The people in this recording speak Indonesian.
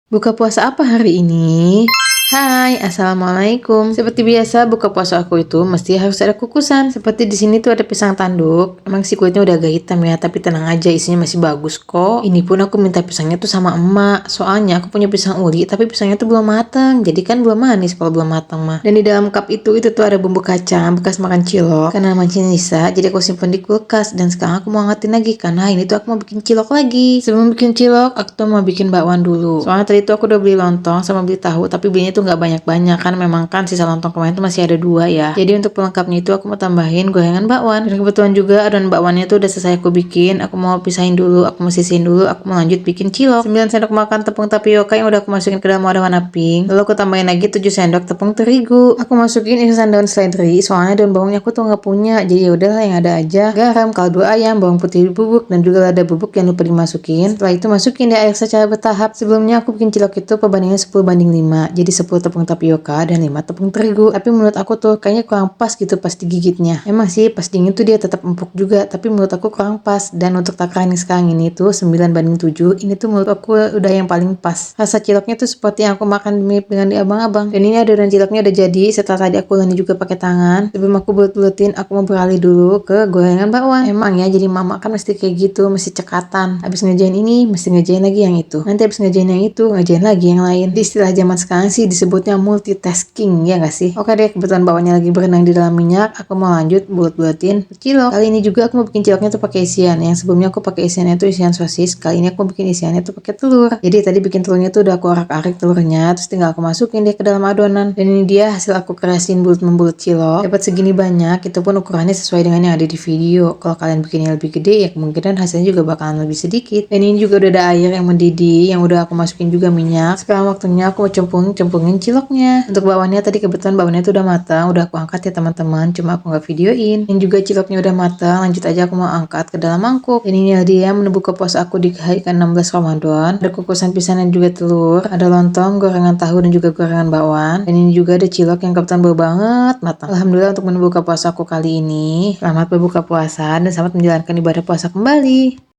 Buka puasa apa hari ini? Hai, assalamualaikum. Seperti biasa, buka puasa aku itu mesti harus ada kukusan. Seperti di sini tuh ada pisang tanduk. Emang sih kulitnya udah agak hitam ya, tapi tenang aja, isinya masih bagus kok. Ini pun aku minta pisangnya tuh sama emak. Soalnya aku punya pisang uli, tapi pisangnya tuh belum matang. Jadi kan belum manis kalau belum matang mah. Dan di dalam cup itu tuh ada bumbu kacang bekas makan cilok. Karena mancing sisa, jadi aku simpen di kulkas. Dan sekarang aku mau angetin lagi karena ini tuh aku mau bikin cilok lagi. Sebelum bikin cilok, aku tuh mau bikin bakwan dulu. Soalnya tadi tuh aku udah beli lontong sama beli tahu, tapi belinya tuh nggak banyak-banyak kan, memang kan sisa lontong kemarin tuh masih ada 2 ya. Jadi untuk pelengkapnya itu aku mau tambahin gorengan bakwan. Dan kebetulan juga adonan bakwannya tuh udah selesai aku bikin. Aku mau pisahin dulu, aku mau sisihin dulu, aku mau lanjut bikin cilok. 9 sendok makan tepung tapioka yang udah aku masukin ke dalam wadah warna pink. Lalu aku tambahin lagi 7 sendok tepung terigu. Aku masukin irisan daun seledri, soalnya daun bawangnya aku tuh nggak punya. Jadi yaudahlah yang ada aja. Garam, kaldu ayam, bawang putih bubuk, dan juga lada bubuk yang lupa dimasukin. Setelah itu masukin deh air secara bertahap. Sebelumnya aku bikin cilok itu perbandingan 10:5. Jadi 10 tepung tapioka dan 5 tepung terigu. Tapi menurut aku tuh kayaknya kurang pas gitu pas digigitnya. Emang sih pas dingin tuh dia tetap empuk juga, tapi menurut aku kurang pas. Dan untuk takaran yang sekarang ini tuh 9:7. Ini tuh menurut aku udah yang paling pas. Rasa ciloknya tuh seperti yang aku makan mirip dengan di abang-abang. Dan ini adonan ciloknya udah jadi. Setelah tadi aku uleni juga pakai tangan. Sebelum aku bulet-buletin, aku mau beralih dulu ke gorengan bakwan. Emang ya jadi mama kan mesti kayak gitu, mesti cekatan. Habis ngerjain ini, mesti ngerjain lagi yang itu. Nanti habis ngerjain yang itu, ngerjain lagi yang lain. Di istilah zaman sekarang sih disebutnya multitasking, ya gak sih? Oke deh, kebetulan bakwannya lagi berenang di dalam minyak, aku mau lanjut bulet-buletin cilok. Kali ini juga aku mau bikin ciloknya tuh pakai isian. Yang sebelumnya aku pakai isiannya tuh isian sosis, kali ini aku mau bikin isiannya tuh pakai telur. Jadi tadi bikin telurnya tuh udah aku arak-arik telurnya, terus tinggal aku masukin deh ke dalam adonan. Dan ini dia hasil aku kerasin bulet-membulet cilok. Dapat segini banyak, itu pun ukurannya sesuai dengan yang ada di video. Kalau kalian bikinnya lebih gede, ya kemungkinan hasilnya juga bakalan lebih sedikit. Dan ini juga udah ada air yang mendidih, yang udah aku masukin juga minyak. Sekarang waktunya aku mau cemplungin ciloknya. Untuk bakwannya tadi kebetulan bakwannya tuh udah matang, udah aku angkat ya teman-teman, cuma aku nggak videoin. Dan juga ciloknya udah matang, lanjut aja aku mau angkat ke dalam mangkuk. Dan ini dia menu buka puasa aku di hari ke-16 Ramadan. Ada kukusan pisang dan juga telur, ada lontong, gorengan tahu dan juga gorengan bakwan. Dan ini juga ada cilok yang kebetulan baru banget matang. Alhamdulillah untuk menu buka puasa aku kali ini. Selamat berbuka puasa dan selamat menjalankan ibadah puasa kembali.